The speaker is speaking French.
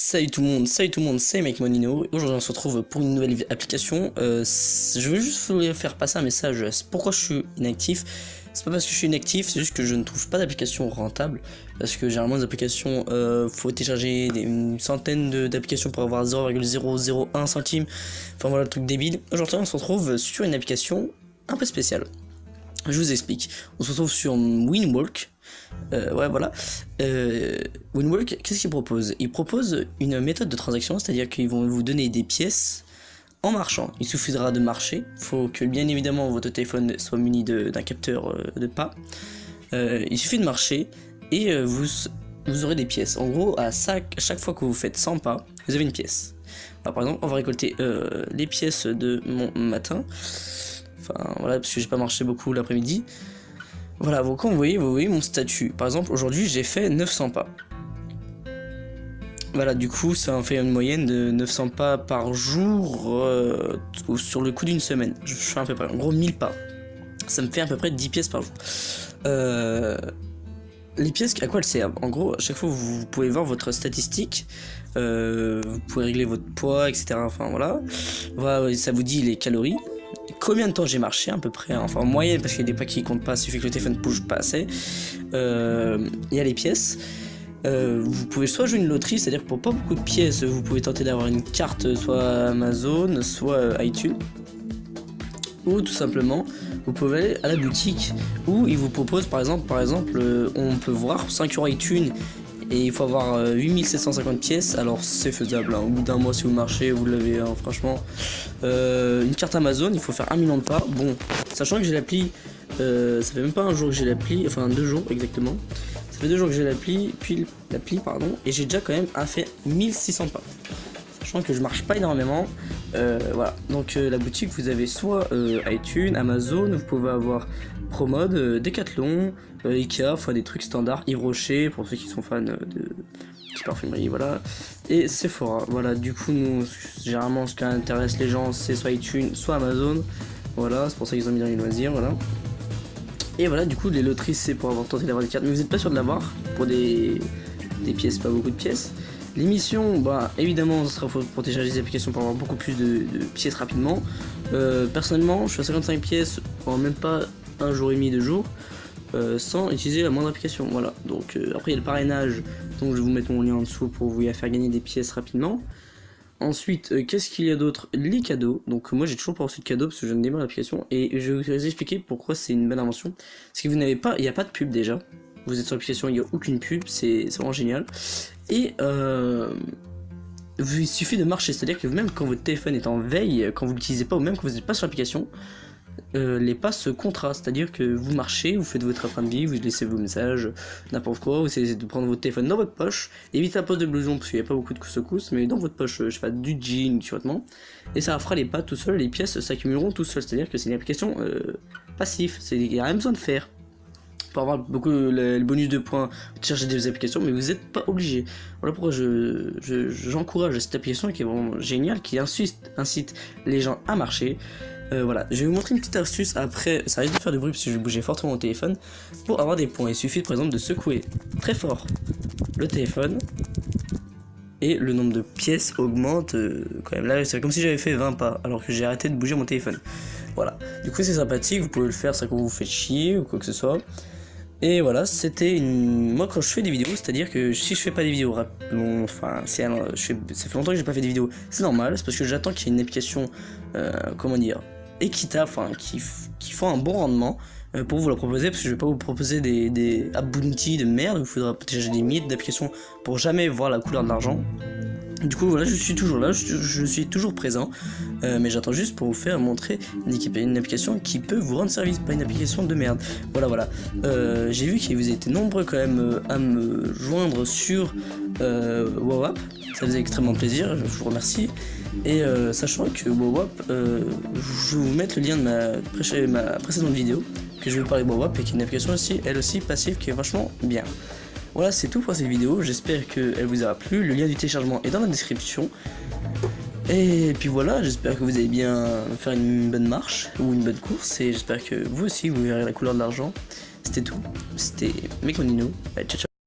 Salut tout le monde, c'est Mike Monino. Aujourd'hui on se retrouve pour une nouvelle application. Je veux juste vous faire passer un message. Pourquoi je suis inactif? C'est pas parce que je suis inactif, c'est juste que je ne trouve pas d'application rentable. Parce que généralement les applications, faut télécharger une centaine d'applications pour avoir 0,001 centime. Enfin voilà le truc débile. Aujourd'hui on se retrouve sur une application un peu spéciale. Je vous explique. On se retrouve sur Winwork. Ouais voilà. Winwork, qu'est-ce qu'il propose? Il propose une méthode de transaction, c'est-à-dire qu'ils vont vous donner des pièces en marchant. Il suffira de marcher. Il faut que bien évidemment votre téléphone soit muni d'un capteur de pas. Il suffit de marcher et vous aurez des pièces. En gros, à chaque fois que vous faites 100 pas, vous avez une pièce. Alors, par exemple, on va récolter les pièces de mon matin. Enfin voilà, parce que j'ai pas marché beaucoup l'après-midi. Voilà, donc quand vous voyez mon statut. Par exemple, aujourd'hui, j'ai fait 900 pas. Voilà, du coup, ça en fait une moyenne de 900 pas par jour sur le coup d'une semaine. Je fais à peu près, en gros, 1000 pas. Ça me fait à peu près 10 pièces par jour. Les pièces, à quoi elles servent? En gros, à chaque fois, vous pouvez voir votre statistique. Vous pouvez régler votre poids, etc. Enfin, voilà. Voilà, ça vous dit les calories. Combien de temps j'ai marché à peu près, enfin en moyenne, parce qu'il y a des pas qui comptent pas, il suffit que le téléphone ne bouge pas assez. Il y a les pièces. Vous pouvez soit jouer une loterie, c'est à dire que pour pas beaucoup de pièces vous pouvez tenter d'avoir une carte soit Amazon soit iTunes, ou tout simplement vous pouvez aller à la boutique où ils vous proposent par exemple on peut voir 5€ iTunes. Et il faut avoir 8750 pièces, alors c'est faisable, hein. Au bout d'un mois si vous marchez, vous l'avez, hein, franchement. Une carte Amazon, il faut faire 1 million de pas. Bon, sachant que j'ai l'appli, ça fait même pas un jour que j'ai l'appli, enfin 2 jours exactement. Ça fait 2 jours que j'ai l'appli, et j'ai déjà quand même fait 1600 pas. Sachant que je marche pas énormément, voilà. Donc la boutique, vous avez soit iTunes, Amazon, vous pouvez avoir Promode, Decathlon, Ikea, enfin des trucs standards, Yves Rocher pour ceux qui sont fans de parfumerie, voilà. Et Sephora, voilà. Du coup, nous, généralement, ce qui intéresse les gens, c'est soit iTunes, soit Amazon, voilà. C'est pour ça qu'ils ont mis dans les loisirs, voilà. Et voilà, du coup, les loteries, c'est pour avoir tenté d'avoir des cartes, mais vous n'êtes pas sûr de l'avoir pour des pièces, pas beaucoup de pièces. L'émission, bah évidemment, ce sera pour télécharger des applications pour avoir beaucoup plus de pièces rapidement. Personnellement, je suis à 55 pièces en même pas un jour et demi, 2 jours, sans utiliser la moindre application. Voilà. Donc après il y a le parrainage, donc je vais vous mettre mon lien en dessous pour vous faire gagner des pièces rapidement. Ensuite, qu'est-ce qu'il y a d'autre? Les cadeaux. Donc moi j'ai toujours pas reçu de cadeaux parce que je ne démarre l'application, et je vais vous expliquer pourquoi c'est une bonne invention. Parce que vous n'avez pas, il n'y a pas de pub déjà. Vous êtes sur l'application, il n'y a aucune pub, c'est vraiment génial. Et il suffit de marcher, c'est-à-dire que même quand votre téléphone est en veille, quand vous l'utilisez pas, ou même quand vous n'êtes pas sur l'application, les pas se contrastent, c'est-à-dire que vous marchez, vous faites votre train de vie, vous laissez vos messages, n'importe quoi, vous essayez de prendre votre téléphone dans votre poche, évitez la poche de blouson parce qu'il n'y a pas beaucoup de secousses, mais dans votre poche, je sais pas, du jean ou du survêtement, et ça fera les pas tout seul, les pièces s'accumuleront tout seul, c'est-à-dire que c'est une application passive, il n'y a rien besoin de faire. Pour avoir beaucoup le bonus de points, chercher des applications, mais vous n'êtes pas obligé. Voilà pourquoi j'encourage cette application qui est vraiment géniale, qui incite les gens à marcher. Voilà, je vais vous montrer une petite astuce après, ça risque de faire du bruit parce que je vais bouger fortement mon téléphone. Pour avoir des points, il suffit par exemple de secouer très fort le téléphone et le nombre de pièces augmente quand même. Là, c'est comme si j'avais fait 20 pas alors que j'ai arrêté de bouger mon téléphone. Voilà, du coup c'est sympathique, vous pouvez le faire ça quand vous faites chier ou quoi que ce soit. Et voilà, c'était moi quand je fais des vidéos, c'est-à-dire que si je fais pas des vidéos enfin ça fait longtemps que j'ai pas fait des vidéos, c'est normal, c'est parce que j'attends qu'il y ait une application comment dire, équitable, enfin qui font un bon rendement pour vous la proposer, parce que je vais pas vous proposer des app bounty de merde où il faudra télécharger des milliers d'applications pour jamais voir la couleur de l'argent. Du coup voilà, je suis toujours là, je suis toujours présent, mais j'attends juste pour vous faire montrer une application qui peut vous rendre service, pas une application de merde. Voilà. J'ai vu que vous étiez nombreux quand même à me joindre sur WoWAP, ça faisait extrêmement plaisir, je vous remercie. Et sachant que WoWAP, je vais vous mettre le lien de ma précédente vidéo, que je vais vous parler de WoWAP, et qui est une application aussi, elle aussi passive, qui est vachement bien. Voilà, c'est tout pour cette vidéo, j'espère qu'elle vous aura plu, le lien du téléchargement est dans la description. Et puis voilà, j'espère que vous allez bien faire une bonne marche, ou une bonne course, et j'espère que vous aussi vous verrez la couleur de l'argent. C'était tout, c'était Mike Monino, ciao ciao.